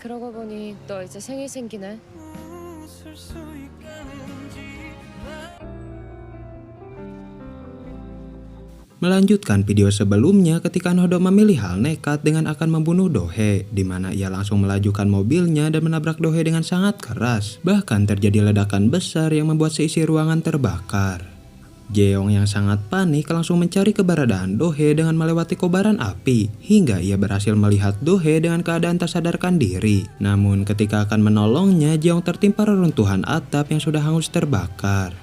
그러고 보니 너 이제 생일 생기네. Melanjutkan video sebelumnya ketika Nohdo memilih hal nekat dengan akan membunuh Dohe, di mana ia langsung melajukan mobilnya dan menabrak Dohe dengan sangat keras. Bahkan terjadi ledakan besar yang membuat seisi ruangan terbakar. Jeong yang sangat panik langsung mencari keberadaan Dohe dengan melewati kobaran api, hingga ia berhasil melihat Dohe dengan keadaan tak sadarkan diri. Namun ketika akan menolongnya, Jeong tertimpa reruntuhan atap yang sudah hangus terbakar.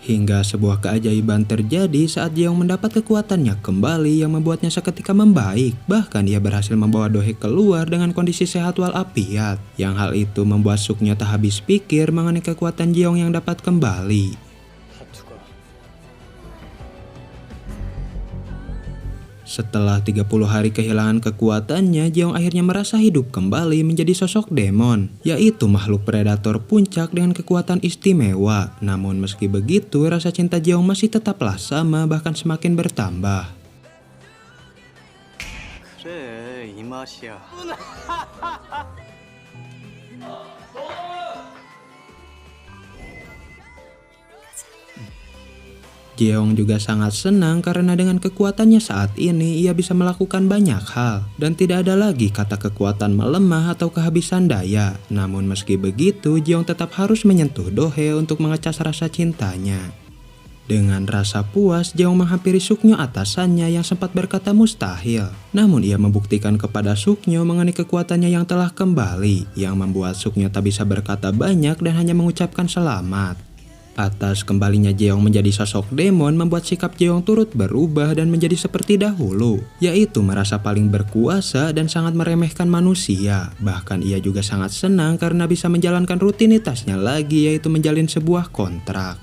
Hingga sebuah keajaiban terjadi saat Jeong mendapat kekuatannya kembali yang membuatnya seketika membaik. Bahkan ia berhasil membawa Dohe keluar dengan kondisi sehat walafiat. Yang hal itu membuat Suknya tak habis pikir mengenai kekuatan Jeong yang dapat kembali. Setelah 30 hari kehilangan kekuatannya, Jeong akhirnya merasa hidup kembali menjadi sosok demon, yaitu makhluk predator puncak dengan kekuatan istimewa. Namun meski begitu, rasa cinta Jeong masih tetaplah sama, bahkan semakin bertambah. 그래 이 맛이야. Jeong juga sangat senang karena dengan kekuatannya saat ini ia bisa melakukan banyak hal dan tidak ada lagi kata kekuatan melemah atau kehabisan daya. Namun meski begitu, Jeong tetap harus menyentuh Dohe untuk mengecas rasa cintanya. Dengan rasa puas, Jeong menghampiri Suknyo atasannya yang sempat berkata mustahil. Namun ia membuktikan kepada Suknyo mengenai kekuatannya yang telah kembali, yang membuat Suknyo tak bisa berkata banyak dan hanya mengucapkan selamat. Atas kembalinya Jeong menjadi sosok demon membuat sikap Jeong turut berubah dan menjadi seperti dahulu, yaitu merasa paling berkuasa dan sangat meremehkan manusia. Bahkan ia juga sangat senang karena bisa menjalankan rutinitasnya lagi, yaitu menjalin sebuah kontrak.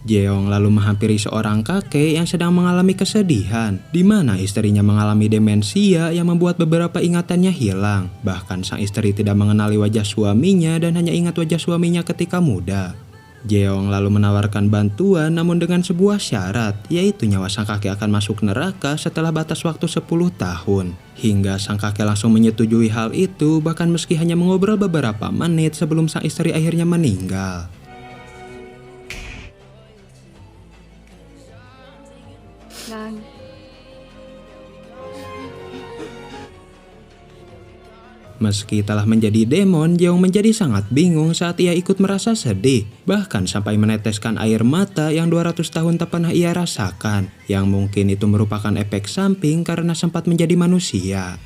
Jeong lalu menghampiri seorang kakek yang sedang mengalami kesedihan, di mana istrinya mengalami demensia yang membuat beberapa ingatannya hilang. Bahkan sang istri tidak mengenali wajah suaminya dan hanya ingat wajah suaminya ketika muda. Jeong lalu menawarkan bantuan namun dengan sebuah syarat, yaitu nyawa sang kakek akan masuk neraka setelah batas waktu 10 tahun. Hingga sang kakek langsung menyetujui hal itu, bahkan meski hanya mengobrol beberapa menit sebelum sang istri akhirnya meninggal. 난 Meski telah menjadi demon, Jeong menjadi sangat bingung saat ia ikut merasa sedih. Bahkan sampai meneteskan air mata yang 200 tahun tak pernah ia rasakan. Yang mungkin itu merupakan efek samping karena sempat menjadi manusia.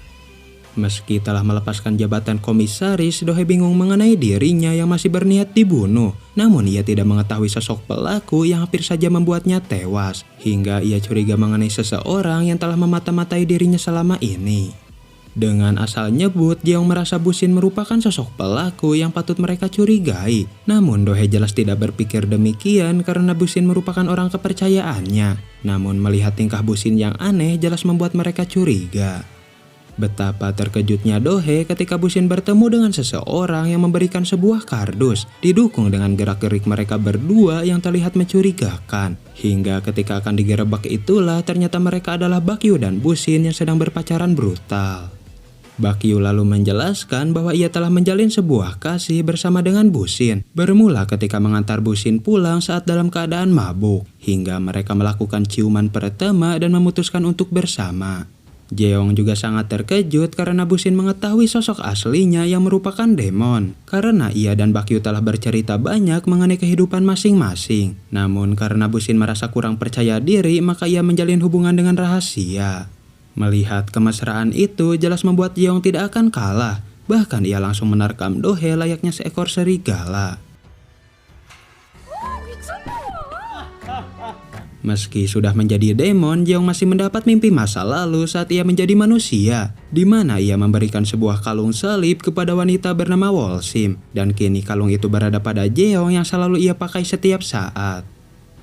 Meski telah melepaskan jabatan komisaris, Dohe bingung mengenai dirinya yang masih berniat dibunuh. Namun ia tidak mengetahui sosok pelaku yang hampir saja membuatnya tewas. Hingga ia curiga mengenai seseorang yang telah memata-matai dirinya selama ini. Dengan asal nyebut, Jeong merasa Busin merupakan sosok pelaku yang patut mereka curigai. Namun Dohe jelas tidak berpikir demikian karena Busin merupakan orang kepercayaannya. Namun melihat tingkah Busin yang aneh jelas membuat mereka curiga. Betapa terkejutnya Dohe ketika Busin bertemu dengan seseorang yang memberikan sebuah kardus, didukung dengan gerak-gerik mereka berdua yang terlihat mencurigakan. Hingga ketika akan digerebek itulah ternyata mereka adalah Bakyu dan Busin yang sedang berpacaran brutal. Bakyu lalu menjelaskan bahwa ia telah menjalin sebuah kasih bersama dengan Busin, bermula ketika mengantar Busin pulang saat dalam keadaan mabuk, hingga mereka melakukan ciuman pertama dan memutuskan untuk bersama. Jeong juga sangat terkejut karena Busin mengetahui sosok aslinya yang merupakan demon, karena ia dan Bakyu telah bercerita banyak mengenai kehidupan masing-masing. Namun karena Busin merasa kurang percaya diri, maka ia menjalin hubungan dengan rahasia. Melihat kemesraan itu jelas membuat Jeong tidak akan kalah. Bahkan ia langsung menerkam Dohe layaknya seekor serigala. Meski sudah menjadi demon, Jeong masih mendapat mimpi masa lalu saat ia menjadi manusia, di mana ia memberikan sebuah kalung salib kepada wanita bernama Wolsim, dan kini kalung itu berada pada Jeong yang selalu ia pakai setiap saat.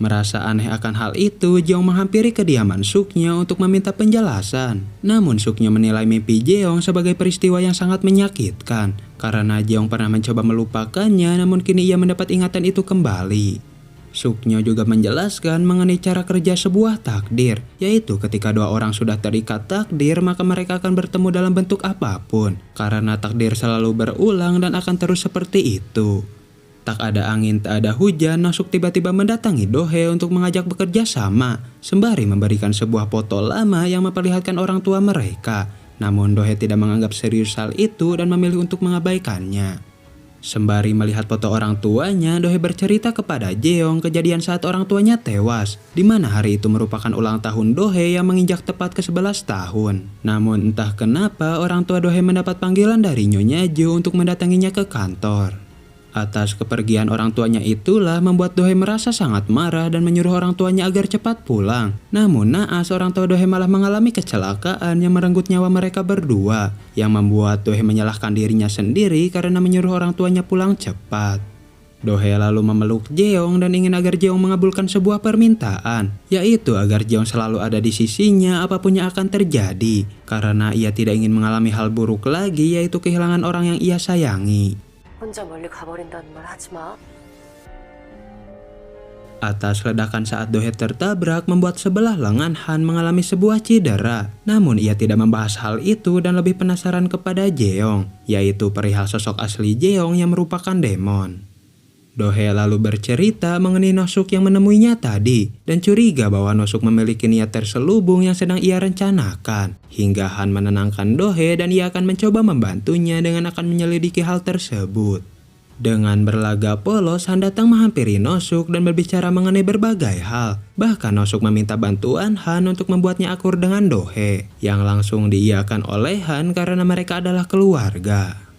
Merasa aneh akan hal itu, Jeong menghampiri kediaman Suknyo untuk meminta penjelasan. Namun Suknyo menilai mimpi Jeong sebagai peristiwa yang sangat menyakitkan, karena Jeong pernah mencoba melupakannya namun kini ia mendapat ingatan itu kembali. Suknyo juga menjelaskan mengenai cara kerja sebuah takdir, yaitu ketika dua orang sudah terikat takdir maka mereka akan bertemu dalam bentuk apapun, karena takdir selalu berulang dan akan terus seperti itu. Tak ada angin, tak ada hujan, Nosuk tiba-tiba mendatangi Dohe untuk mengajak bekerja sama, sembari memberikan sebuah foto lama yang memperlihatkan orang tua mereka. Namun Dohe tidak menganggap serius hal itu dan memilih untuk mengabaikannya. Sembari melihat foto orang tuanya, Dohe bercerita kepada Jeong kejadian saat orang tuanya tewas, di mana hari itu merupakan ulang tahun Dohe yang menginjak tepat ke 11 tahun. Namun entah kenapa orang tua Dohe mendapat panggilan dari Nyonya Jo untuk mendatanginya ke kantor. Atas kepergian orang tuanya itulah membuat Dohe merasa sangat marah dan menyuruh orang tuanya agar cepat pulang. Namun naas orang tua Dohe malah mengalami kecelakaan yang merenggut nyawa mereka berdua, yang membuat Dohe menyalahkan dirinya sendiri karena menyuruh orang tuanya pulang cepat. Dohe lalu memeluk Jeong dan ingin agar Jeong mengabulkan sebuah permintaan, yaitu agar Jeong selalu ada di sisinya apapun yang akan terjadi, karena ia tidak ingin mengalami hal buruk lagi, yaitu kehilangan orang yang ia sayangi. 혼자 멀리 가버린다는 말 하지 마. Atas ledakan saat Dohe tertabrak membuat sebelah lengan Han mengalami sebuah cedera. Namun ia tidak membahas hal itu dan lebih penasaran kepada Jeong, yaitu perihal sosok asli Jeong yang merupakan demon. Dohe lalu bercerita mengenai Nosuk yang menemuinya tadi dan curiga bahwa Nosuk memiliki niat terselubung yang sedang ia rencanakan. Hingga Han menenangkan Dohe dan ia akan mencoba membantunya dengan akan menyelidiki hal tersebut. Dengan berlaga polos, Han datang menghampiri Nosuk dan berbicara mengenai berbagai hal. Bahkan Nosuk meminta bantuan Han untuk membuatnya akur dengan Dohe, yang langsung diiyakan oleh Han karena mereka adalah keluarga.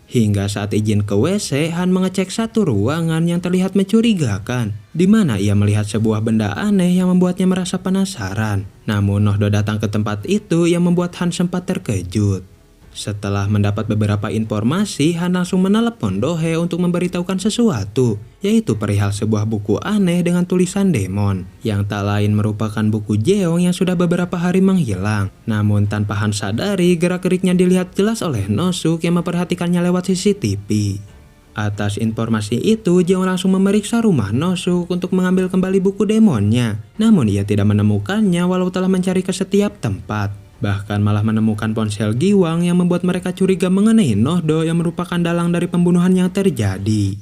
Hingga saat izin ke WC, Han mengecek satu ruangan yang terlihat mencurigakan, di mana ia melihat sebuah benda aneh yang membuatnya merasa penasaran. Namun Nohdo datang ke tempat itu yang membuat Han sempat terkejut. Setelah mendapat beberapa informasi, Han langsung menelepon Dohe untuk memberitahukan sesuatu, yaitu perihal sebuah buku aneh dengan tulisan demon, yang tak lain merupakan buku Jeong yang sudah beberapa hari menghilang. Namun tanpa Han sadari, gerak-geriknya dilihat jelas oleh Nosuk yang memperhatikannya lewat CCTV. Atas informasi itu, Jeong langsung memeriksa rumah Nosuk untuk mengambil kembali buku demonnya. Namun ia tidak menemukannya walau telah mencari ke setiap tempat. Bahkan malah menemukan ponsel Giwang yang membuat mereka curiga mengenai Nohdo yang merupakan dalang dari pembunuhan yang terjadi.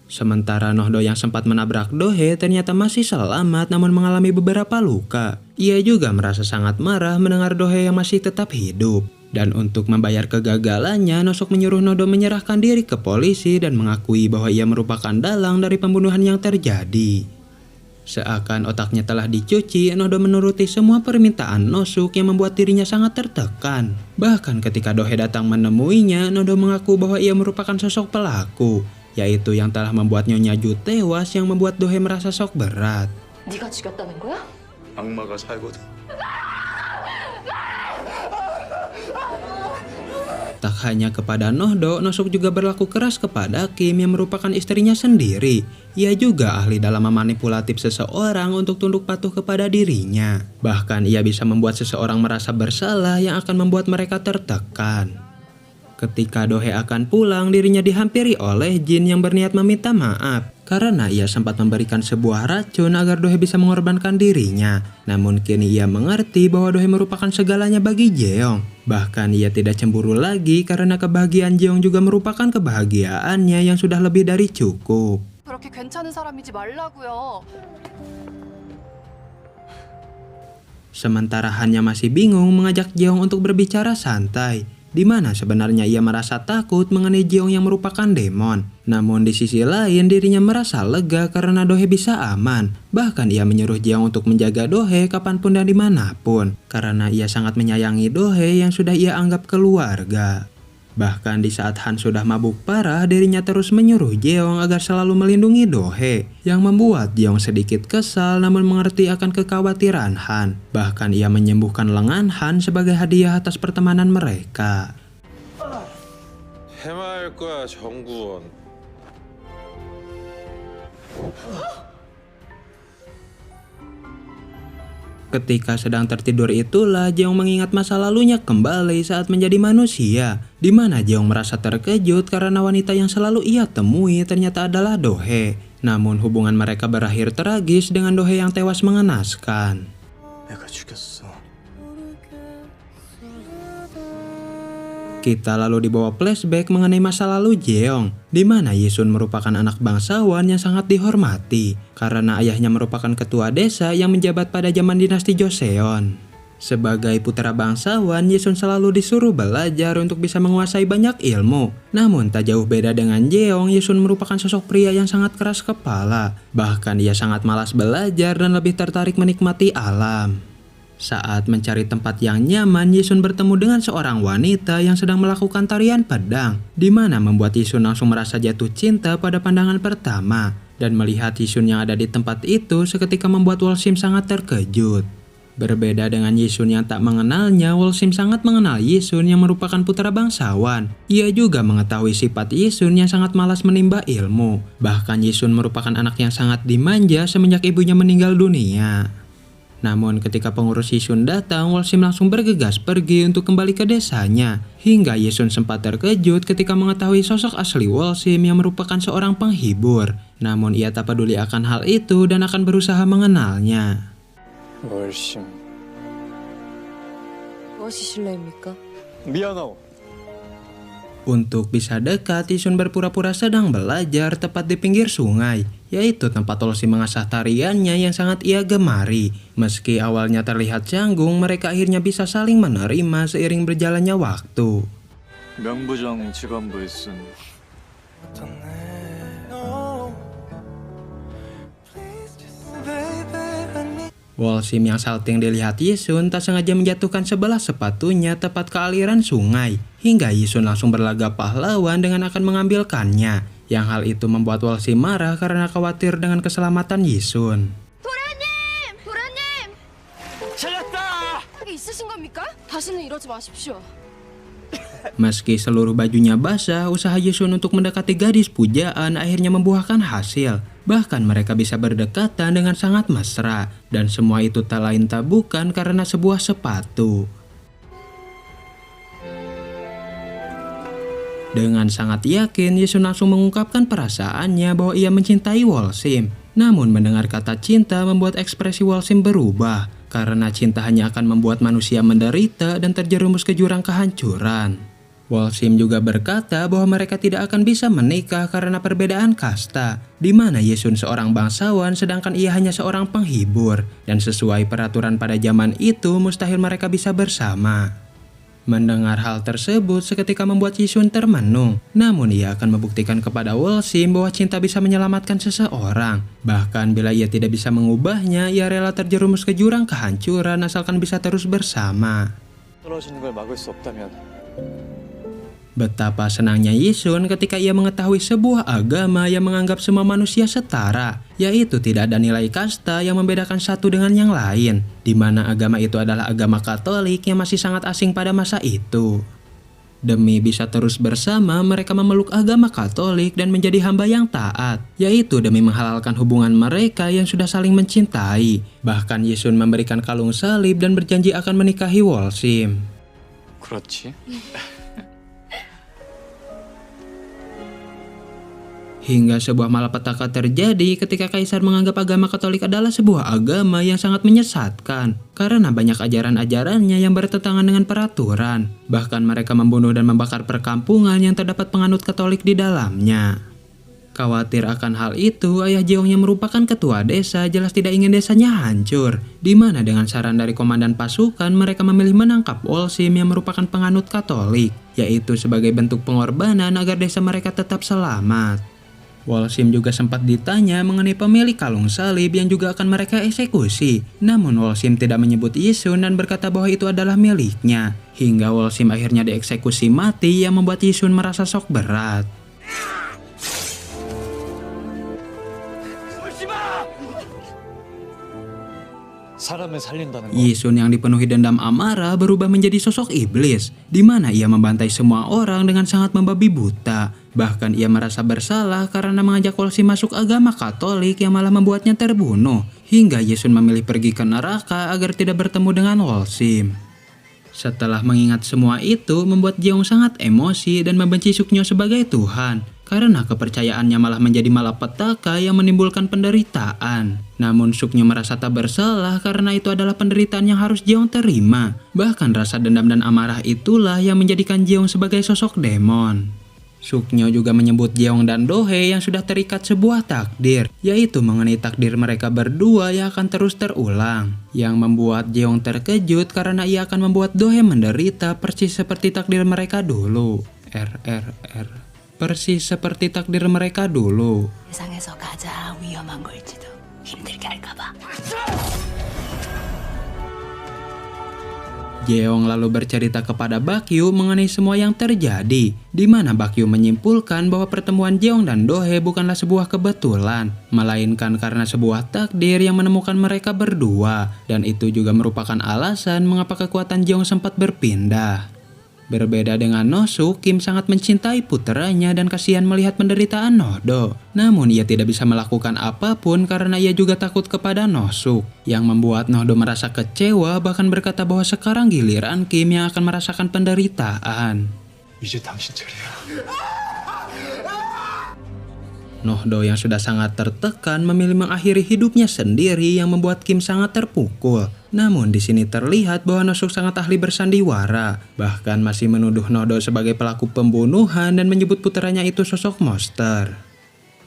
Sementara Nohdo yang sempat menabrak Dohe ternyata masih selamat namun mengalami beberapa luka. Ia juga merasa sangat marah mendengar Dohe yang masih tetap hidup. Dan untuk membayar kegagalannya, Nosuk menyuruh Nohdo menyerahkan diri ke polisi dan mengakui bahwa ia merupakan dalang dari pembunuhan yang terjadi. Seakan otaknya telah dicuci, Nohdo menuruti semua permintaan Nosuk yang membuat dirinya sangat tertekan. Bahkan ketika Dohe datang menemuinya, Nohdo mengaku bahwa ia merupakan sosok pelaku, yaitu yang telah membuat Nyonya Ju tewas yang membuat Dohe merasa shock berat. 네가 죽였다는 거야? 악마가 살거든. Tak hanya kepada Nohdo, Nosuk juga berlaku keras kepada Kim yang merupakan istrinya sendiri. Ia juga ahli dalam memanipulatif seseorang untuk tunduk patuh kepada dirinya. Bahkan ia bisa membuat seseorang merasa bersalah yang akan membuat mereka tertekan. Ketika Dohe akan pulang, dirinya dihampiri oleh Jin yang berniat meminta maaf karena ia sempat memberikan sebuah racun agar Dohe bisa mengorbankan dirinya. Namun kini ia mengerti bahwa Dohe merupakan segalanya bagi Jeong. Bahkan ia tidak cemburu lagi karena kebahagiaan Jeong juga merupakan kebahagiaannya yang sudah lebih dari cukup. 그렇게 괜찮은 사람이지 말라고요. Sementara Han masih bingung mengajak Jeong untuk berbicara santai, di mana sebenarnya ia merasa takut mengenai Jeong yang merupakan demon. Namun di sisi lain dirinya merasa lega karena Dohe bisa aman. Bahkan ia menyuruh Jeong untuk menjaga Dohe kapanpun dan dimanapun, karena ia sangat menyayangi Dohe yang sudah ia anggap keluarga. Bahkan di saat Han sudah mabuk parah, dirinya terus menyuruh Jeong agar selalu melindungi Dohe, yang membuat Jeong sedikit kesal namun mengerti akan kekhawatiran Han. Bahkan ia menyembuhkan lengan Han sebagai hadiah atas pertemanan mereka. 해마할 거야, 정구원. Ketika sedang tertidur itulah Jeong mengingat masa lalunya kembali saat menjadi manusia, di mana Jeong merasa terkejut karena wanita yang selalu ia temui ternyata adalah Dohe. Namun hubungan mereka berakhir tragis dengan Dohye yang tewas mengenaskan. 내가 죽였어. Kita lalu dibawa flashback mengenai masa lalu Jeong, di mana Yisun merupakan anak bangsawan yang sangat dihormati karena ayahnya merupakan ketua desa yang menjabat pada zaman dinasti Joseon. Sebagai putra bangsawan, Yisun selalu disuruh belajar untuk bisa menguasai banyak ilmu. Namun tak jauh beda dengan Jeong, Yisun merupakan sosok pria yang sangat keras kepala. Bahkan ia sangat malas belajar dan lebih tertarik menikmati alam. Saat mencari tempat yang nyaman, Yisun bertemu dengan seorang wanita yang sedang melakukan tarian pedang, di mana membuat Yisun langsung merasa jatuh cinta pada pandangan pertama. Dan melihat Yisun yang ada di tempat itu seketika membuat Wolsim sangat terkejut. Berbeda dengan Yisun yang tak mengenalnya, Wolsim sangat mengenal Yisun yang merupakan putra bangsawan. Ia juga mengetahui sifat Yisun yang sangat malas menimba ilmu. Bahkan Yisun merupakan anak yang sangat dimanja semenjak ibunya meninggal dunia. Namun ketika pengurus Yisun datang, Wolsim langsung bergegas pergi untuk kembali ke desanya. Hingga Yisun sempat terkejut ketika mengetahui sosok asli Wolsim yang merupakan seorang penghibur. Namun ia tak peduli akan hal itu dan akan berusaha mengenalnya. 월심. 무엇이 실례입니까? 미안하오. Untuk bisa dekat, Yisun berpura-pura sedang belajar tepat di pinggir sungai, yaitu tempat Wolsim mengasah tariannya yang sangat ia gemari. Meski awalnya terlihat canggung, mereka akhirnya bisa saling menerima seiring berjalannya waktu. 명부정 직원부에 쓴 Wolsim yang salting dilihat Yisun tak sengaja menjatuhkan sebelah sepatunya tepat ke aliran sungai. Hingga Yisun langsung berlagak pahlawan dengan akan mengambilkannya. Yang hal itu membuat Wolsim marah karena khawatir dengan keselamatan Yisun. 도련님! 찾았다! 이게 있으신 겁니까? 다시는 이러지 마십시오. Meski seluruh bajunya basah, usaha Yisun untuk mendekati gadis pujaan akhirnya membuahkan hasil. Bahkan mereka bisa berdekatan dengan sangat mesra. Dan semua itu tak lain tak bukan karena sebuah sepatu. Dengan sangat yakin, Yisun langsung mengungkapkan perasaannya bahwa ia mencintai Wolsim. Namun mendengar kata cinta membuat ekspresi Wolsim berubah. Karena cinta hanya akan membuat manusia menderita dan terjerumus ke jurang kehancuran. Wolsim juga berkata bahwa mereka tidak akan bisa menikah karena perbedaan kasta, di mana Yisun seorang bangsawan sedangkan ia hanya seorang penghibur, dan sesuai peraturan pada zaman itu mustahil mereka bisa bersama. Mendengar hal tersebut seketika membuat Yisun termenung, namun ia akan membuktikan kepada Wolsim bahwa cinta bisa menyelamatkan seseorang. Bahkan bila ia tidak bisa mengubahnya, ia rela terjerumus ke jurang kehancuran asalkan bisa terus bersama. 떨어지는 걸 막을 수 없다면 Betapa senangnya Yisun ketika ia mengetahui sebuah agama yang menganggap semua manusia setara, yaitu tidak ada nilai kasta yang membedakan satu dengan yang lain, di mana agama itu adalah agama Katolik yang masih sangat asing pada masa itu. Demi bisa terus bersama, mereka memeluk agama Katolik dan menjadi hamba yang taat, yaitu demi menghalalkan hubungan mereka yang sudah saling mencintai. Bahkan Yisun memberikan kalung salib dan berjanji akan menikahi Wolsim. 그렇지? Hingga sebuah malapetaka terjadi ketika Kaisar menganggap agama Katolik adalah sebuah agama yang sangat menyesatkan karena banyak ajaran-ajarannya yang bertentangan dengan peraturan. Bahkan mereka membunuh dan membakar perkampungan yang terdapat penganut Katolik di dalamnya. Khawatir akan hal itu, ayah Jeong yang merupakan ketua desa jelas tidak ingin desanya hancur, di mana dengan saran dari komandan pasukan mereka memilih menangkap Wolsim yang merupakan penganut Katolik, yaitu sebagai bentuk pengorbanan agar desa mereka tetap selamat. Wolsim juga sempat ditanya mengenai pemilik kalung salib yang juga akan mereka eksekusi. Namun Wolsim tidak menyebut Yisun dan berkata bahwa itu adalah miliknya. Hingga Wolsim akhirnya dieksekusi mati yang membuat Yisun merasa shock berat. 사람을 살린다는 거 Yisun yang dipenuhi dendam amarah berubah menjadi sosok iblis, di mana ia membantai semua orang dengan sangat membabi buta. Bahkan ia merasa bersalah karena mengajak Wolsim masuk agama Katolik yang malah membuatnya terbunuh. Hingga Yisun memilih pergi ke neraka agar tidak bertemu dengan Wolsim. Setelah mengingat semua itu, membuat Jeong sangat emosi dan membenci Suknyo sebagai Tuhan. karena kepercayaannya malah menjadi malapetaka yang menimbulkan penderitaan. Namun Suknyo merasa tak bersalah karena itu adalah penderitaan yang harus Jeong terima. Bahkan rasa dendam dan amarah itulah yang menjadikan Jeong sebagai sosok demon. Suknyo juga menyebut Jeong dan Do-hye yang sudah terikat sebuah takdir, yaitu mengenai takdir mereka berdua yang akan terus terulang. Yang membuat Jeong terkejut karena ia akan membuat Do-hye menderita persis seperti takdir mereka dulu. Persis seperti takdir mereka dulu. 세상에서 가장 위험한 걸지도 힘들게 할까봐. Jeong lalu bercerita kepada Bakyu mengenai semua yang terjadi, di mana Bakyu menyimpulkan bahwa pertemuan Jeong dan Do-hye bukanlah sebuah kebetulan, melainkan karena sebuah takdir yang menemukan mereka berdua, dan itu juga merupakan alasan mengapa kekuatan Jeong sempat berpindah. Berbeda dengan Nosuk, Kim sangat mencintai puteranya dan kasihan melihat penderitaan Nohdo. Namun ia tidak bisa melakukan apapun karena ia juga takut kepada Nosuk, yang membuat Nohdo merasa kecewa bahkan berkata bahwa sekarang giliran Kim yang akan merasakan penderitaan. 이제 당신 차례야. Nohdo yang sudah sangat tertekan memilih mengakhiri hidupnya sendiri yang membuat Kim sangat terpukul. Namun di sini terlihat bahwa Nosuk sangat ahli bersandiwara, bahkan masih menuduh Nohdo sebagai pelaku pembunuhan dan menyebut puteranya itu sosok monster.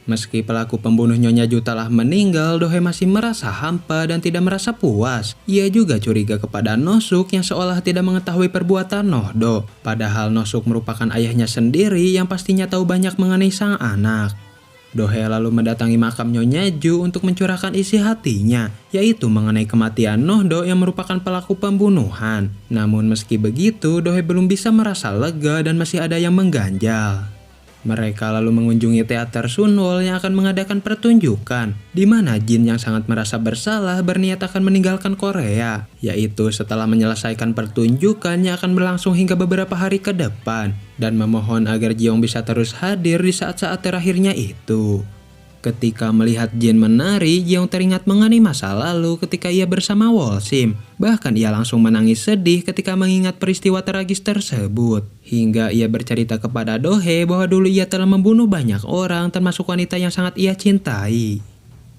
Meski pelaku pembunuh Nyonya Ju telah meninggal, Do-hye masih merasa hampa dan tidak merasa puas. Ia juga curiga kepada Nosuk yang seolah tidak mengetahui perbuatan Nohdo, padahal Nosuk merupakan ayahnya sendiri yang pastinya tahu banyak mengenai sang anak. Do-hye lalu mendatangi makam Nyonya Ju untuk mencurahkan isi hatinya, yaitu mengenai kematian Nohdo yang merupakan pelaku pembunuhan. Namun meski begitu, Do-hye belum bisa merasa lega dan masih ada yang mengganjal. Mereka lalu mengunjungi teater Sunwol yang akan mengadakan pertunjukan, di mana Jin yang sangat merasa bersalah berniat akan meninggalkan Korea, yaitu setelah menyelesaikan pertunjukan yang akan berlangsung hingga beberapa hari ke depan, dan memohon agar Jeong bisa terus hadir di saat-saat terakhirnya itu. Ketika melihat Jin menari, Jeong teringat mengenai masa lalu ketika ia bersama Wolsim. Bahkan ia langsung menangis sedih ketika mengingat peristiwa tragis tersebut. Hingga ia bercerita kepada Do-hye bahwa dulu ia telah membunuh banyak orang termasuk wanita yang sangat ia cintai.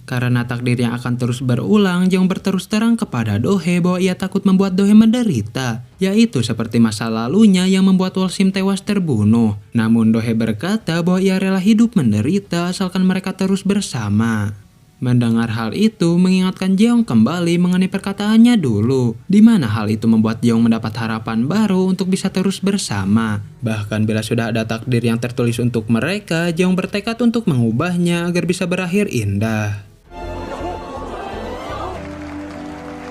Karena takdir yang akan terus berulang, Jeong berterus terang kepada Do-hye bahwa ia takut membuat Do-hye menderita, yaitu seperti masa lalunya yang membuat Wolsim tewas terbunuh. Namun Do-hye berkata bahwa ia rela hidup menderita asalkan mereka terus bersama. Mendengar hal itu mengingatkan Jeong kembali mengenai perkataannya dulu, di mana hal itu membuat Jeong mendapat harapan baru untuk bisa terus bersama. Bahkan bila sudah ada takdir yang tertulis untuk mereka, Jeong bertekad untuk mengubahnya agar bisa berakhir indah.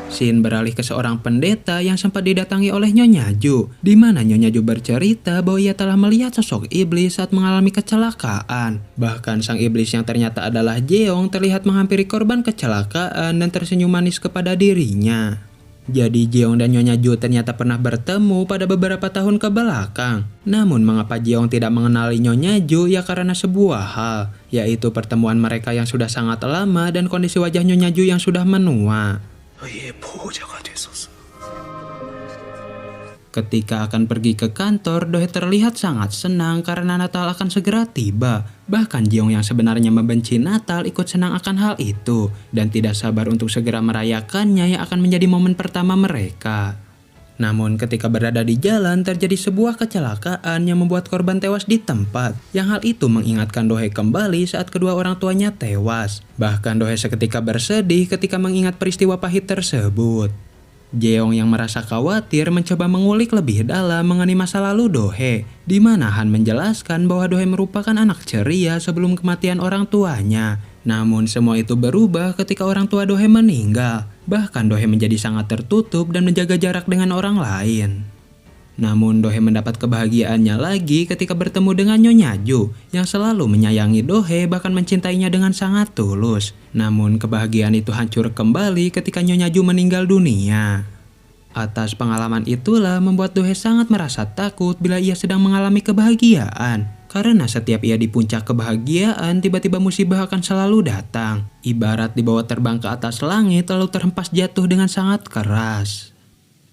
Scene beralih ke seorang pendeta yang sempat didatangi oleh Nyonya Ju, di mana Nyonya Ju bercerita bahwa ia telah melihat sosok iblis saat mengalami kecelakaan. Bahkan sang iblis yang ternyata adalah Jeong terlihat menghampiri korban kecelakaan dan tersenyum manis kepada dirinya. Jadi Jeong dan Nyonya Ju ternyata pernah bertemu pada beberapa tahun ke belakang. Namun mengapa Jeong tidak mengenali Nyonya Ju ya karena sebuah hal, yaitu pertemuan mereka yang sudah sangat lama dan kondisi wajah Nyonya Ju yang sudah menua. Ketika akan pergi ke kantor, Do-hye terlihat sangat senang karena Natal akan segera tiba. Bahkan Jeong yang sebenarnya membenci Natal ikut senang akan hal itu dan tidak sabar untuk segera merayakannya yang akan menjadi momen pertama mereka. Namun ketika berada di jalan terjadi sebuah kecelakaan yang membuat korban tewas di tempat. Yang hal itu mengingatkan Do-hye kembali saat kedua orang tuanya tewas. Bahkan Do-hye seketika bersedih ketika mengingat peristiwa pahit tersebut. Jeong yang merasa khawatir mencoba mengulik lebih dalam mengenai masa lalu Do-hye, di mana Han menjelaskan bahwa Do-hye merupakan anak ceria sebelum kematian orang tuanya. Namun semua itu berubah ketika orang tua Do-hye meninggal. Bahkan Do-hye menjadi sangat tertutup dan menjaga jarak dengan orang lain. Namun Do-hye mendapat kebahagiaannya lagi ketika bertemu dengan Nyonya Ju yang selalu menyayangi Do-hye bahkan mencintainya dengan sangat tulus. Namun kebahagiaan itu hancur kembali ketika Nyonya Ju meninggal dunia. Atas pengalaman itulah membuat Do-hye sangat merasa takut bila ia sedang mengalami kebahagiaan. Karena setiap ia di puncak kebahagiaan, tiba-tiba musibah akan selalu datang. Ibarat dibawa terbang ke atas langit lalu terhempas jatuh dengan sangat keras.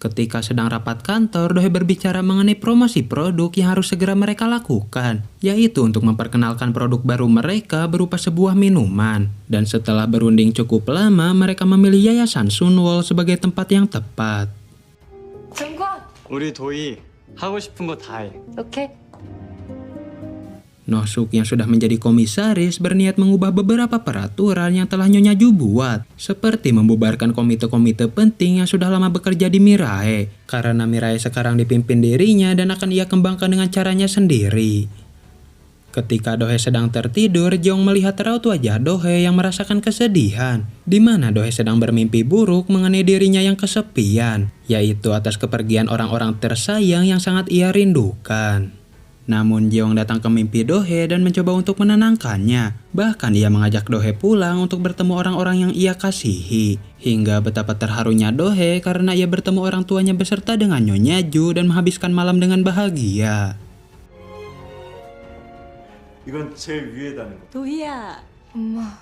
Ketika sedang rapat kantor, Dohee berbicara mengenai promosi produk yang harus segera mereka lakukan, yaitu untuk memperkenalkan produk baru mereka berupa sebuah minuman. Dan setelah berunding cukup lama, mereka memilih Yayasan Sunwol sebagai tempat yang tepat. 정권. 우리 도희 하고 싶은 거 다 해. 오케이. Nosuk yang sudah menjadi komisaris berniat mengubah beberapa peraturan yang telah Nyonya Ju buat, seperti membubarkan komite-komite penting yang sudah lama bekerja di Mirae, karena Mirae sekarang dipimpin dirinya dan akan ia kembangkan dengan caranya sendiri. Ketika Dohee sedang tertidur, Jeong melihat raut wajah Dohee yang merasakan kesedihan, di mana Dohee sedang bermimpi buruk mengenai dirinya yang kesepian, yaitu atas kepergian orang-orang tersayang yang sangat ia rindukan. Namun Jeong datang ke mimpi Dohee dan mencoba untuk menenangkannya. Bahkan ia mengajak Dohee pulang untuk bertemu orang-orang yang ia kasihi. Hingga betapa terharunya Dohee karena ia bertemu orang tuanya beserta dengan Nyonya Ju dan menghabiskan malam dengan bahagia. 이건 제일 위에 다는 거. 도희야. 엄마.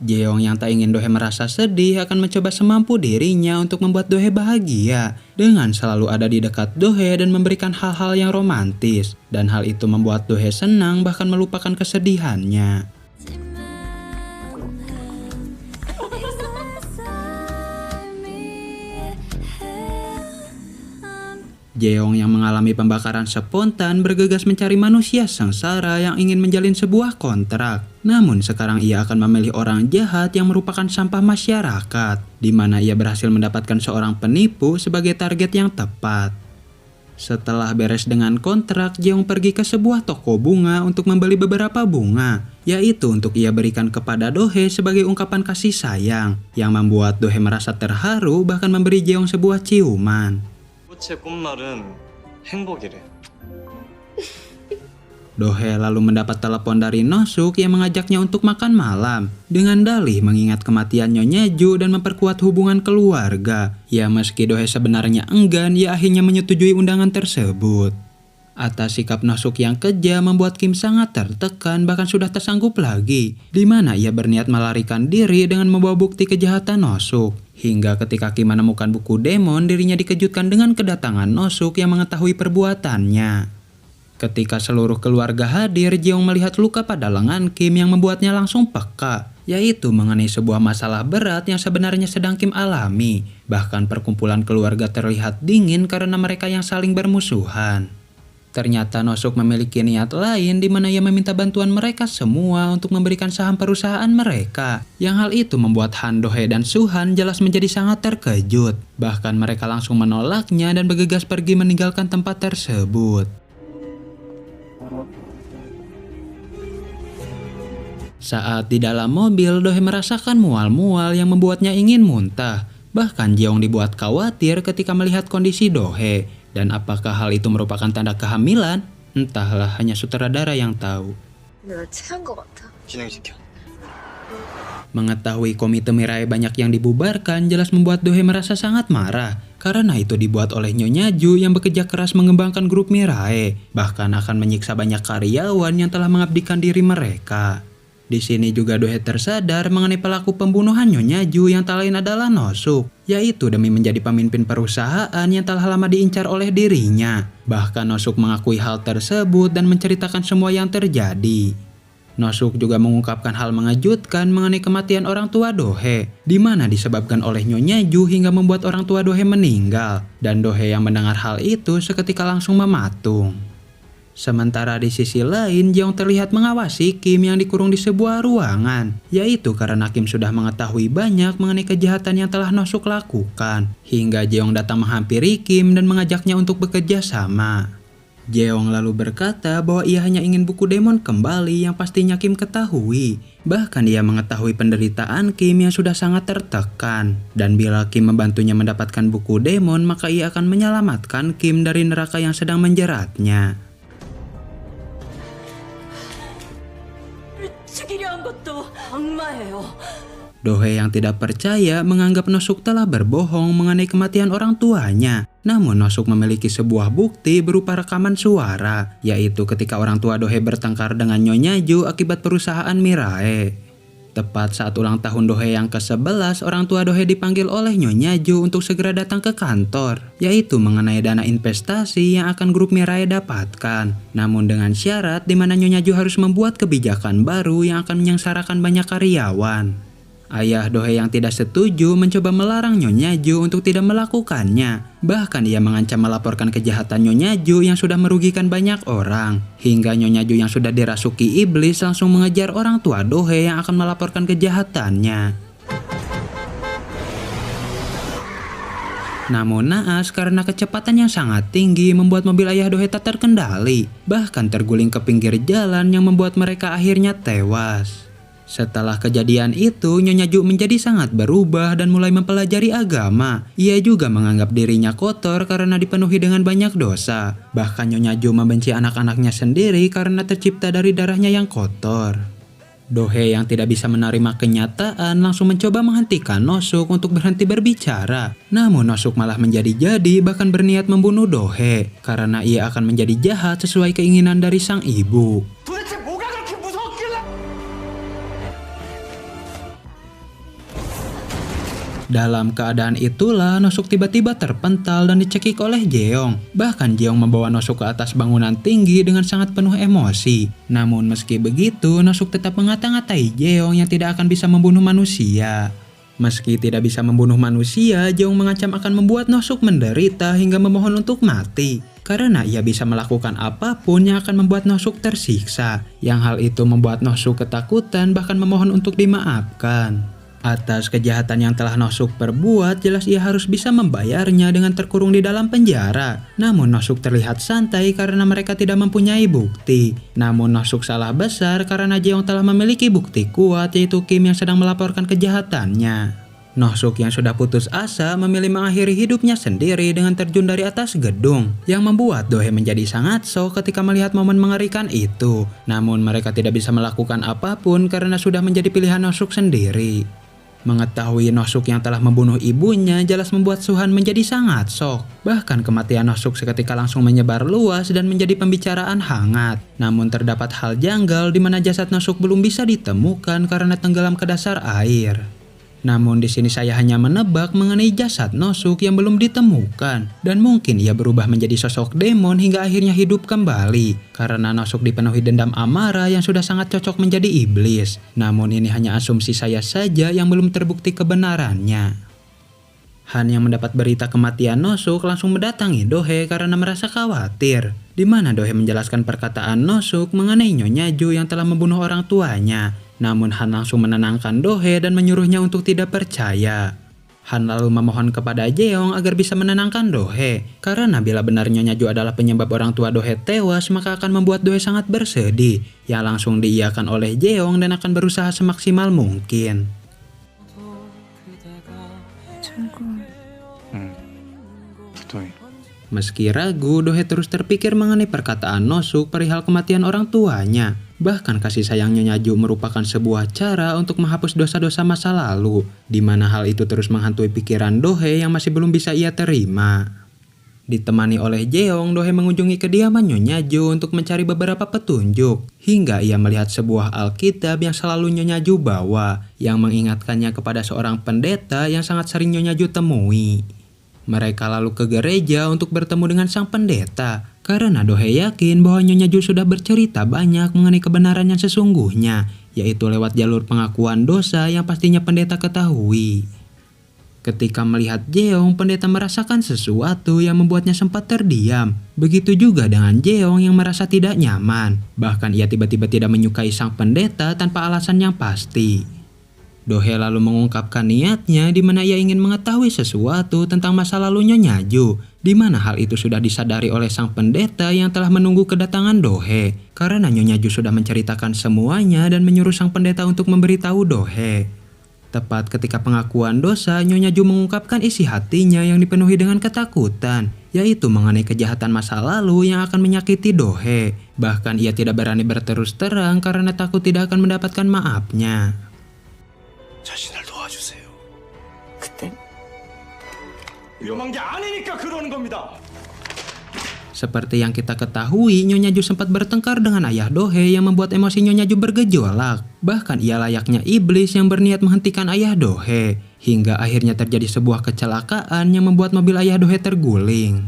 Jeong yang tak ingin Dohee merasa sedih akan mencoba semampu dirinya untuk membuat Dohee bahagia dengan selalu ada di dekat Dohee dan memberikan hal-hal yang romantis. Dan hal itu membuat Dohee senang bahkan melupakan kesedihannya. Jeong yang mengalami pembakaran spontan bergegas mencari manusia sengsara yang ingin menjalin sebuah kontrak. Namun sekarang ia akan memilih orang jahat yang merupakan sampah masyarakat, di mana ia berhasil mendapatkan seorang penipu sebagai target yang tepat. Setelah beres dengan kontrak, Jeong pergi ke sebuah toko bunga untuk membeli beberapa bunga, yaitu untuk ia berikan kepada Dohee sebagai ungkapan kasih sayang, yang membuat Dohee merasa terharu bahkan memberi Jeong sebuah ciuman. 꽃의 꽃말은 행복이래. Dohee lalu mendapat telepon dari Nosuk yang mengajaknya untuk makan malam dengan dalih mengingat kematian Nyonya Ju dan memperkuat hubungan keluarga. Ya meski Dohee sebenarnya enggan, ia akhirnya menyetujui undangan tersebut. Atas sikap Nosuk yang kejam membuat Kim sangat tertekan bahkan sudah tersanggup lagi, di mana ia berniat melarikan diri dengan membawa bukti kejahatan Nosuk. Hingga ketika Kim menemukan buku demon, dirinya dikejutkan dengan kedatangan Nosuk yang mengetahui perbuatannya. Ketika seluruh keluarga hadir, Jeong melihat luka pada lengan Kim yang membuatnya langsung peka, yaitu mengenai sebuah masalah berat yang sebenarnya sedang Kim alami. Bahkan perkumpulan keluarga terlihat dingin karena mereka yang saling bermusuhan. Ternyata Nosuk memiliki niat lain di mana ia meminta bantuan mereka semua untuk memberikan saham perusahaan mereka. Yang hal itu membuat Han, Dohee, dan Suhan jelas menjadi sangat terkejut. Bahkan mereka langsung menolaknya dan bergegas pergi meninggalkan tempat tersebut. Saat di dalam mobil, Dohee merasakan mual-mual yang membuatnya ingin muntah. Bahkan Jeong dibuat khawatir ketika melihat kondisi Dohee. Dan apakah hal itu merupakan tanda kehamilan? Entahlah, hanya sutradara yang tahu. 내가 체한 것 같아. 진행시켜. Mengetahui komite Mirae banyak yang dibubarkan jelas membuat Dohee merasa sangat marah. Karena itu dibuat oleh Nyonya Ju yang bekerja keras mengembangkan grup Mirae. Bahkan akan menyiksa banyak karyawan yang telah mengabdikan diri mereka. Di sini juga Dohee tersadar mengenai pelaku pembunuhan Nyonya Ju yang tak lain adalah Nosuk, yaitu demi menjadi pemimpin perusahaan yang telah lama diincar oleh dirinya. Bahkan Nosuk mengakui hal tersebut dan menceritakan semua yang terjadi. Nosuk juga mengungkapkan hal mengejutkan mengenai kematian orang tua Dohee, di mana disebabkan oleh Nyonya Ju hingga membuat orang tua Dohee meninggal. Dan Dohee yang mendengar hal itu seketika langsung mematung. Sementara di sisi lain, Jeong terlihat mengawasi Kim yang dikurung di sebuah ruangan, yaitu karena Kim sudah mengetahui banyak mengenai kejahatan yang telah Nosuk lakukan. Hingga Jeong datang menghampiri Kim dan mengajaknya untuk bekerja sama. Jeong lalu berkata bahwa ia hanya ingin buku demon kembali yang pastinya Kim ketahui. Bahkan ia mengetahui penderitaan Kim yang sudah sangat tertekan. Dan bila Kim membantunya mendapatkan buku demon, maka ia akan menyelamatkan Kim dari neraka yang sedang menjeratnya. 죽이려 한 것도 악마예요. Dohee yang tidak percaya menganggap Nosuk telah berbohong mengenai kematian orang tuanya. Namun Nosuk memiliki sebuah bukti berupa rekaman suara, yaitu ketika orang tua Dohee bertengkar dengan Nyonya Ju akibat perusahaan Mirae. Tepat saat ulang tahun Dohe yang ke-11, orang tua Dohe dipanggil oleh Nyonya Ju untuk segera datang ke kantor, yaitu mengenai dana investasi yang akan grup Mirai dapatkan. Namun dengan syarat di mana Nyonya Ju harus membuat kebijakan baru yang akan menyengsarakan banyak karyawan. Ayah Dohe yang tidak setuju mencoba melarang Nyonya Ju untuk tidak melakukannya. Bahkan ia mengancam melaporkan kejahatan Nyonya Ju yang sudah merugikan banyak orang. Hingga Nyonya Ju yang sudah dirasuki iblis langsung mengejar orang tua Dohe yang akan melaporkan kejahatannya. Namun naas karena kecepatan yang sangat tinggi membuat mobil ayah Dohe tak terkendali. Bahkan terguling ke pinggir jalan yang membuat mereka akhirnya tewas. Setelah kejadian itu, Nyonya Ju menjadi sangat berubah dan mulai mempelajari agama. Ia juga menganggap dirinya kotor karena dipenuhi dengan banyak dosa. Bahkan Nyonya Ju membenci anak-anaknya sendiri karena tercipta dari darahnya yang kotor. Dohe yang tidak bisa menerima kenyataan langsung mencoba menghentikan Nosuk untuk berhenti berbicara. Namun Nosuk malah menjadi-jadi bahkan berniat membunuh Dohe karena ia akan menjadi jahat sesuai keinginan dari sang ibu. Dalam keadaan itulah Nosuk tiba-tiba terpental dan dicekik oleh Jeong. Bahkan Jeong membawa Nosuk ke atas bangunan tinggi dengan sangat penuh emosi. Namun meski begitu, Nosuk tetap mengata-ngatai Jeong yang tidak akan bisa membunuh manusia. Meski tidak bisa membunuh manusia, Jeong mengancam akan membuat Nosuk menderita hingga memohon untuk mati. Karena ia bisa melakukan apapun yang akan membuat Nosuk tersiksa. Yang hal itu membuat Nosuk ketakutan bahkan memohon untuk dimaafkan. Atas kejahatan yang telah Nosuk perbuat, jelas ia harus bisa membayarnya dengan terkurung di dalam penjara. Namun Nosuk terlihat santai karena mereka tidak mempunyai bukti. Namun Nosuk salah besar karena Jeong telah memiliki bukti kuat, yaitu Kim yang sedang melaporkan kejahatannya. Nosuk yang sudah putus asa memilih mengakhiri hidupnya sendiri dengan terjun dari atas gedung, yang membuat Dohe menjadi sangat shock ketika melihat momen mengerikan itu. Namun mereka tidak bisa melakukan apapun karena sudah menjadi pilihan Nosuk sendiri. Mengetahui Nosuk yang telah membunuh ibunya jelas membuat Suhan menjadi sangat shock. Bahkan kematian Nosuk seketika langsung menyebar luas dan menjadi pembicaraan hangat. Namun terdapat hal janggal di mana jasad Nosuk belum bisa ditemukan karena tenggelam ke dasar air. Namun di sini saya hanya menebak mengenai jasad Nosuk yang belum ditemukan, dan mungkin ia berubah menjadi sosok demon hingga akhirnya hidup kembali karena Nosuk dipenuhi dendam amarah yang sudah sangat cocok menjadi iblis. Namun ini hanya asumsi saya saja yang belum terbukti kebenarannya. Han yang mendapat berita kematian Nosuk langsung mendatangi Dohe karena merasa khawatir, di mana Dohe menjelaskan perkataan Nosuk mengenai Nyonya Ju yang telah membunuh orang tuanya. Namun Han langsung menenangkan Dohe dan menyuruhnya untuk tidak percaya. Han lalu memohon kepada Jeong agar bisa menenangkan Dohe, karena bila benar Nyonya Ju adalah penyebab orang tua Dohe tewas, maka akan membuat Dohe sangat bersedih, yang langsung diiyakan oleh Jeong dan akan berusaha semaksimal mungkin. 도희. Meski ragu, Dohe terus terpikir mengenai perkataan Nosuk perihal kematian orang tuanya. Bahkan kasih sayang Nyonya Ju merupakan sebuah cara untuk menghapus dosa-dosa masa lalu, di mana hal itu terus menghantui pikiran Dohe yang masih belum bisa ia terima. Ditemani oleh Jeong, Dohe mengunjungi kediaman Nyonya Ju untuk mencari beberapa petunjuk, hingga ia melihat sebuah Alkitab yang selalu Nyonya Ju bawa, yang mengingatkannya kepada seorang pendeta yang sangat sering Nyonya Ju temui. Mereka lalu ke gereja untuk bertemu dengan sang pendeta, karena Dohe yakin bahwa Nyonya Ju sudah bercerita banyak mengenai kebenaran yang sesungguhnya, yaitu lewat jalur pengakuan dosa yang pastinya pendeta ketahui. Ketika melihat Jeong, pendeta merasakan sesuatu yang membuatnya sempat terdiam. Begitu juga dengan Jeong yang merasa tidak nyaman. Bahkan ia tiba-tiba tidak menyukai sang pendeta tanpa alasan yang pasti. Dohe lalu mengungkapkan niatnya di mana ia ingin mengetahui sesuatu tentang masa lalu Nyonya Ju, di mana hal itu sudah disadari oleh sang pendeta yang telah menunggu kedatangan Dohe, karena Nyonya Ju sudah menceritakan semuanya dan menyuruh sang pendeta untuk memberitahu Dohe. Tepat ketika pengakuan dosa, Nyonya Ju mengungkapkan isi hatinya yang dipenuhi dengan ketakutan, yaitu mengenai kejahatan masa lalu yang akan menyakiti Dohe. Bahkan ia tidak berani berterus terang karena takut tidak akan mendapatkan maafnya. 자신을 도와주세요. 그땐 위험한 게 아니니까 그러는 겁니다. Seperti yang kita ketahui, Nyonya Ju sempat bertengkar dengan ayah Dohei yang membuat emosi Nyonya Ju bergejolak. Bahkan ia layaknya iblis yang berniat menghentikan ayah Dohei. Hingga akhirnya terjadi sebuah kecelakaan yang membuat mobil ayah Dohei terguling.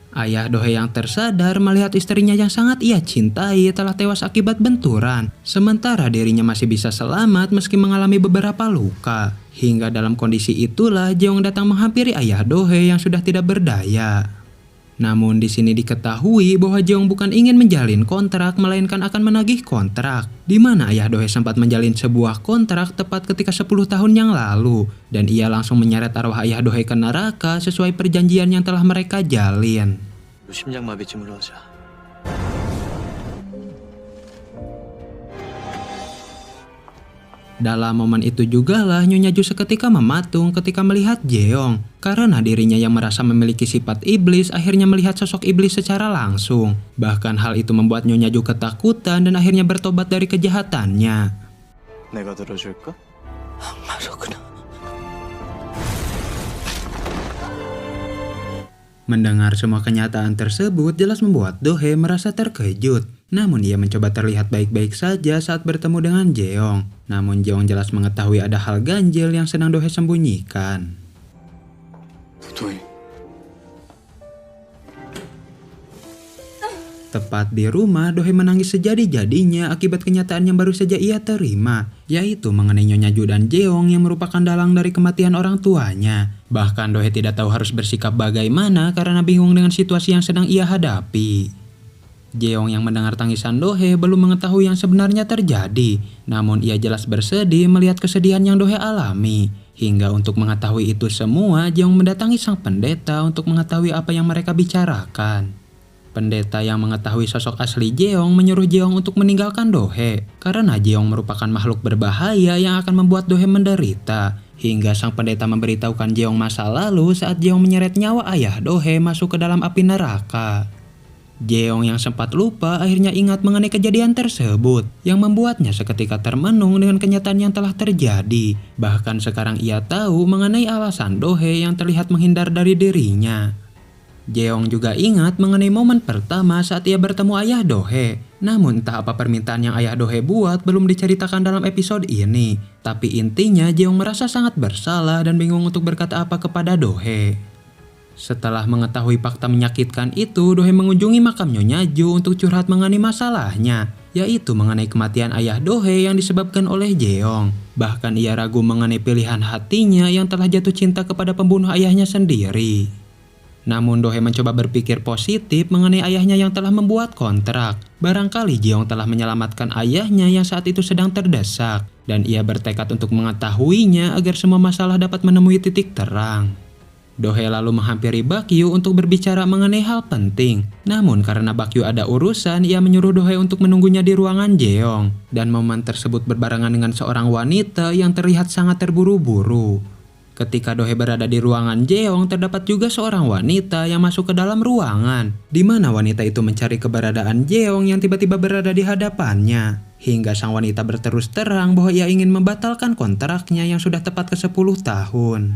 Ayah Dohei yang tersadar melihat istrinya yang sangat ia cintai telah tewas akibat benturan. Sementara dirinya masih bisa selamat meski mengalami beberapa luka. Hingga dalam kondisi itulah Jeong datang menghampiri ayah Dohei yang sudah tidak berdaya. Namun di sini diketahui bahwa Jeong bukan ingin menjalin kontrak melainkan akan menagih kontrak. Di mana ayah Dohei sempat menjalin sebuah kontrak tepat ketika 10 tahun yang lalu. Dan ia langsung menyeret arwah ayah Dohei ke neraka sesuai perjanjian yang telah mereka jalin. 심장마비쯤으로 하자. Dalam momen itu jugalah Nyonya Ju seketika mematung ketika melihat Jeong. Karena dirinya yang merasa memiliki sifat iblis akhirnya melihat sosok iblis secara langsung. Bahkan hal itu membuat Nyonya Ju ketakutan dan akhirnya bertobat dari kejahatannya. 내가 들어줄까? 악마로구나. Mendengar semua kenyataan tersebut jelas membuat Dohei merasa terkejut. Namun ia mencoba terlihat baik-baik saja saat bertemu dengan Jeong. Namun Jeong jelas mengetahui ada hal ganjil yang sedang Dohei sembunyikan. 도토이. Tepat di rumah, Dohei menangis sejadi-jadinya akibat kenyataan yang baru saja ia terima, yaitu mengenai Nyonya Ju dan Jeong yang merupakan dalang dari kematian orang tuanya. Bahkan Dohei tidak tahu harus bersikap bagaimana karena bingung dengan situasi yang sedang ia hadapi. Jeong yang mendengar tangisan Dohei belum mengetahui yang sebenarnya terjadi, namun ia jelas bersedih melihat kesedihan yang Dohei alami. Hingga untuk mengetahui itu semua, Jeong mendatangi sang pendeta untuk mengetahui apa yang mereka bicarakan. Pendeta yang mengetahui sosok asli Jeong menyuruh Jeong untuk meninggalkan Dohei karena Jeong merupakan makhluk berbahaya yang akan membuat Dohei menderita. Hingga sang pendeta memberitahukan Jeong masa lalu saat Jeong menyeret nyawa ayah Dohei masuk ke dalam api neraka. Jeong yang sempat lupa akhirnya ingat mengenai kejadian tersebut yang membuatnya seketika termenung dengan kenyataan yang telah terjadi. Bahkan sekarang ia tahu mengenai alasan Dohei yang terlihat menghindar dari dirinya. Jeong juga ingat mengenai momen pertama saat ia bertemu ayah Dohei. Namun entah apa permintaan yang ayah Dohei buat belum diceritakan dalam episode ini. Tapi intinya Jeong merasa sangat bersalah dan bingung untuk berkata apa kepada Dohei. Setelah mengetahui fakta menyakitkan itu, Dohei mengunjungi makam Nyonya Ju untuk curhat mengenai masalahnya, yaitu mengenai kematian ayah Dohei yang disebabkan oleh Jeong. Bahkan ia ragu mengenai pilihan hatinya yang telah jatuh cinta kepada pembunuh ayahnya sendiri. Namun Dohei mencoba berpikir positif mengenai ayahnya yang telah membuat kontrak. Barangkali Jeong telah menyelamatkan ayahnya yang saat itu sedang terdesak, dan ia bertekad untuk mengetahuinya agar semua masalah dapat menemui titik terang. Dohei lalu menghampiri Bakyu untuk berbicara mengenai hal penting. Namun karena Bakyu ada urusan, ia menyuruh Dohei untuk menunggunya di ruangan Jeong. Dan momen tersebut berbarengan dengan seorang wanita yang terlihat sangat terburu-buru. Ketika Dohei berada di ruangan Jeong, terdapat juga seorang wanita yang masuk ke dalam ruangan, di mana wanita itu mencari keberadaan Jeong yang tiba-tiba berada di hadapannya. Hingga sang wanita berterus terang bahwa ia ingin membatalkan kontraknya yang sudah tepat ke 10 tahun.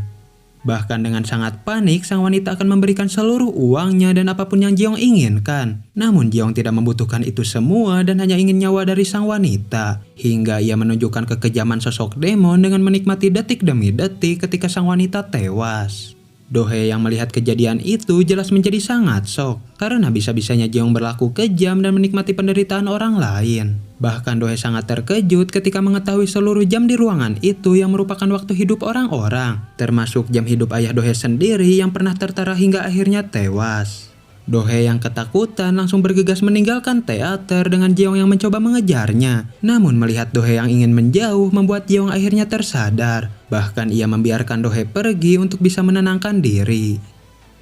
Bahkan dengan sangat panik, sang wanita akan memberikan seluruh uangnya dan apapun yang Jeong inginkan. Namun Jeong tidak membutuhkan itu semua dan hanya ingin nyawa dari sang wanita. Hingga ia menunjukkan kekejaman sosok demon dengan menikmati detik demi detik ketika sang wanita tewas. Dohei yang melihat kejadian itu jelas menjadi sangat shock karena bisa-bisanya Jeong berlaku kejam dan menikmati penderitaan orang lain. Bahkan Dohei sangat terkejut ketika mengetahui seluruh jam di ruangan itu yang merupakan waktu hidup orang-orang, termasuk jam hidup ayah Dohei sendiri yang pernah tertara hingga akhirnya tewas. Dohei yang ketakutan langsung bergegas meninggalkan teater dengan Jeong yang mencoba mengejarnya. Namun melihat Dohei yang ingin menjauh membuat Jeong akhirnya tersadar. Bahkan ia membiarkan Dohei pergi untuk bisa menenangkan diri.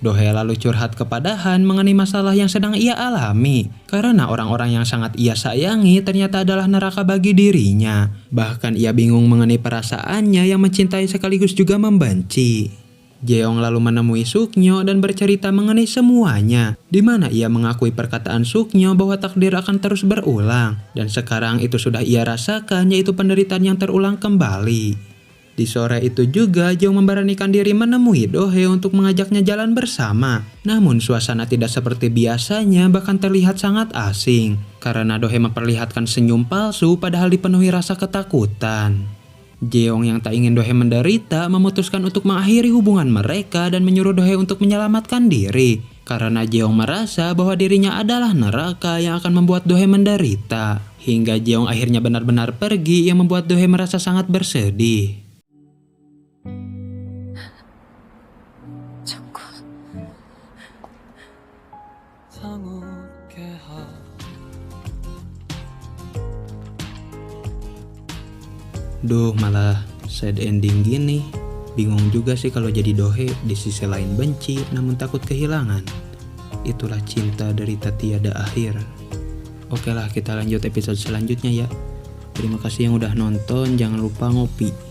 Dohei lalu curhat kepada Han mengenai masalah yang sedang ia alami. Karena orang-orang yang sangat ia sayangi ternyata adalah neraka bagi dirinya. Bahkan ia bingung mengenai perasaannya yang mencintai sekaligus juga membenci. Jeong lalu menemui Suknyo dan bercerita mengenai semuanya, di mana ia mengakui perkataan Suknyo bahwa takdir akan terus berulang, dan sekarang itu sudah ia rasakan, yaitu penderitaan yang terulang kembali. Di sore itu juga Jeong memberanikan diri menemui Do-hae untuk mengajaknya jalan bersama. Namun suasana tidak seperti biasanya, bahkan terlihat sangat asing. Karena Do-hae memperlihatkan senyum palsu padahal dipenuhi rasa ketakutan. Jeong yang tak ingin Do-hae menderita memutuskan untuk mengakhiri hubungan mereka dan menyuruh Do-hae untuk menyelamatkan diri. Karena Jeong merasa bahwa dirinya adalah neraka yang akan membuat Do-hae menderita. Hingga Jeong akhirnya benar-benar pergi yang membuat Do-hae merasa sangat bersedih. Duh, malah sad ending gini. Bingung juga sih kalau jadi Do-hae, di sisi lain benci namun takut kehilangan. Itulah cinta derita tiada akhir. Oke lah, kita lanjut episode selanjutnya ya. Terima kasih yang udah nonton, jangan lupa ngopi.